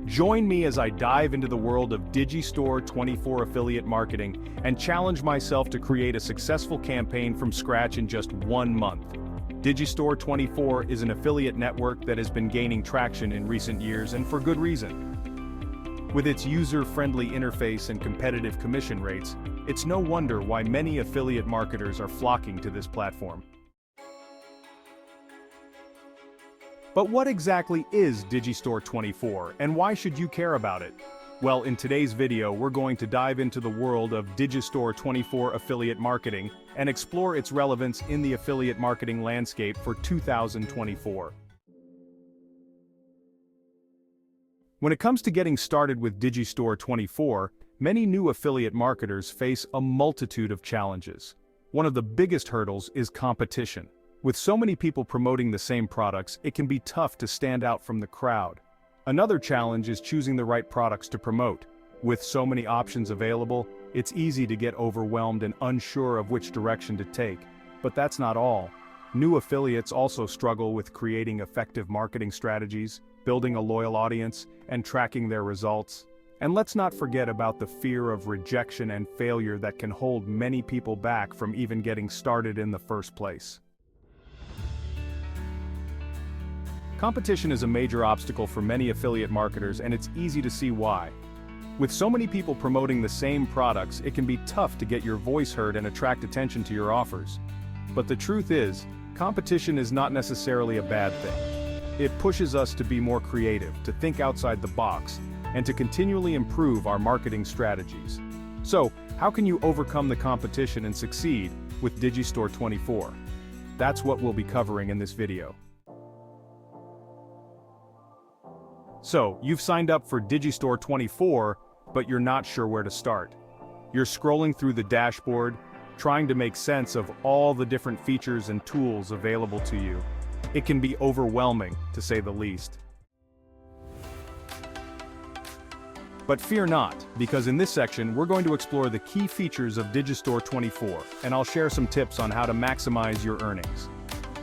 Join me as I dive into the world of Digistore24 affiliate marketing and challenge myself to create a successful campaign from scratch in just 1 month. Digistore24 is an affiliate network that has been gaining traction in recent years, and for good reason. With its user-friendly interface and competitive commission rates, it's no wonder why many affiliate marketers are flocking to this platform. But what exactly is Digistore24, and why should you care about it? Well, in today's video, we're going to dive into the world of Digistore24 affiliate marketing and explore its relevance in the affiliate marketing landscape for 2024. When it comes to getting started with Digistore24, many new affiliate marketers face a multitude of challenges. One of the biggest hurdles is competition. With so many people promoting the same products, it can be tough to stand out from the crowd. Another challenge is choosing the right products to promote. With so many options available, it's easy to get overwhelmed and unsure of which direction to take. But that's not all. New affiliates also struggle with creating effective marketing strategies, building a loyal audience, and tracking their results. And let's not forget about the fear of rejection and failure that can hold many people back from even getting started in the first place. Competition is a major obstacle for many affiliate marketers, and it's easy to see why. With so many people promoting the same products, it can be tough to get your voice heard and attract attention to your offers. But the truth is, competition is not necessarily a bad thing. It pushes us to be more creative, to think outside the box, and to continually improve our marketing strategies. So, how can you overcome the competition and succeed with Digistore24? That's what we'll be covering in this video. So, you've signed up for Digistore24, but you're not sure where to start. You're scrolling through the dashboard, trying to make sense of all the different features and tools available to you. It can be overwhelming, to say the least. But fear not, because in this section, we're going to explore the key features of Digistore24, and I'll share some tips on how to maximize your earnings.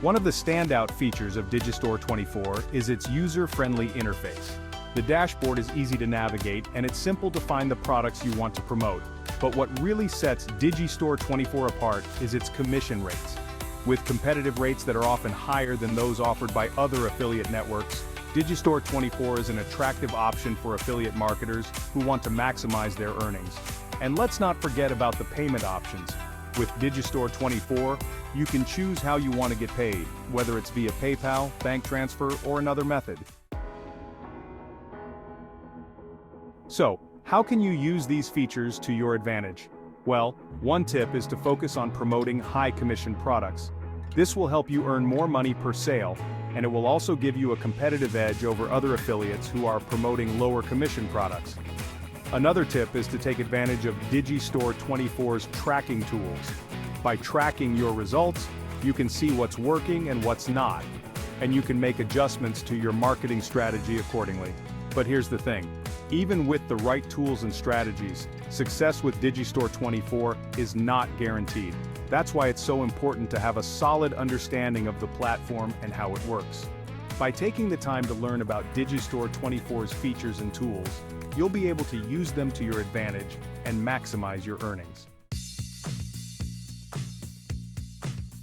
One of the standout features of Digistore24 is its user-friendly interface. The dashboard is easy to navigate, and it's simple to find the products you want to promote. But what really sets Digistore24 apart is its commission rates. With competitive rates that are often higher than those offered by other affiliate networks, Digistore24 is an attractive option for affiliate marketers who want to maximize their earnings. And let's not forget about the payment options. With Digistore24, you can choose how you want to get paid, whether it's via PayPal, bank transfer, or another method. So, how can you use these features to your advantage? Well, one tip is to focus on promoting high-commission products. This will help you earn more money per sale, and it will also give you a competitive edge over other affiliates who are promoting lower commission products. Another tip is to take advantage of Digistore24's tracking tools. By tracking your results, you can see what's working and what's not, and you can make adjustments to your marketing strategy accordingly. But here's the thing, even with the right tools and strategies, success with Digistore24 is not guaranteed. That's why it's so important to have a solid understanding of the platform and how it works. By taking the time to learn about Digistore24's features and tools, you'll be able to use them to your advantage and maximize your earnings.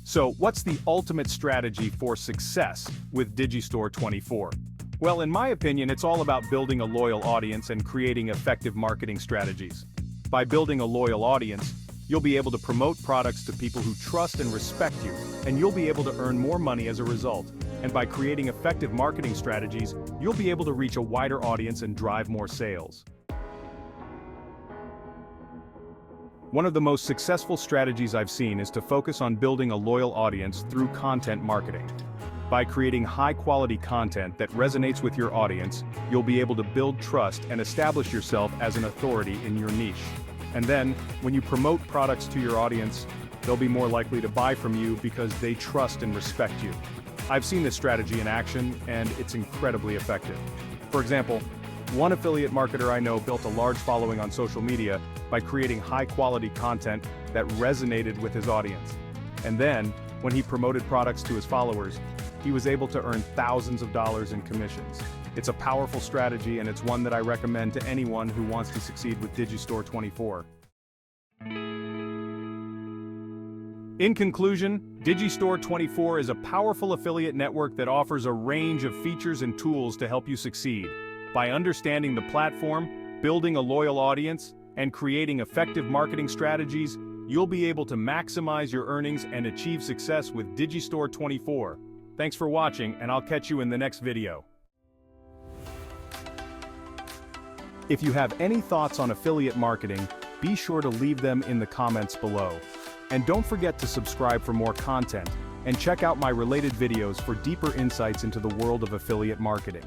So, what's the ultimate strategy for success with Digistore24? Well, in my opinion, it's all about building a loyal audience and creating effective marketing strategies. By building a loyal audience, you'll be able to promote products to people who trust and respect you, and you'll be able to earn more money as a result. And by creating effective marketing strategies, you'll be able to reach a wider audience and drive more sales. One of the most successful strategies I've seen is to focus on building a loyal audience through content marketing. By creating high-quality content that resonates with your audience, you'll be able to build trust and establish yourself as an authority in your niche. And then, when you promote products to your audience, they'll be more likely to buy from you because they trust and respect you. I've seen this strategy in action, and it's incredibly effective. For example, one affiliate marketer I know built a large following on social media by creating high-quality content that resonated with his audience. And then, when he promoted products to his followers, he was able to earn thousands of dollars in commissions. It's a powerful strategy, and it's one that I recommend to anyone who wants to succeed with Digistore24. In conclusion, Digistore24 is a powerful affiliate network that offers a range of features and tools to help you succeed. By understanding the platform, building a loyal audience, and creating effective marketing strategies, you'll be able to maximize your earnings and achieve success with Digistore24. Thanks for watching, and I'll catch you in the next video. If you have any thoughts on affiliate marketing, be sure to leave them in the comments below. And don't forget to subscribe for more content, and check out my related videos for deeper insights into the world of affiliate marketing.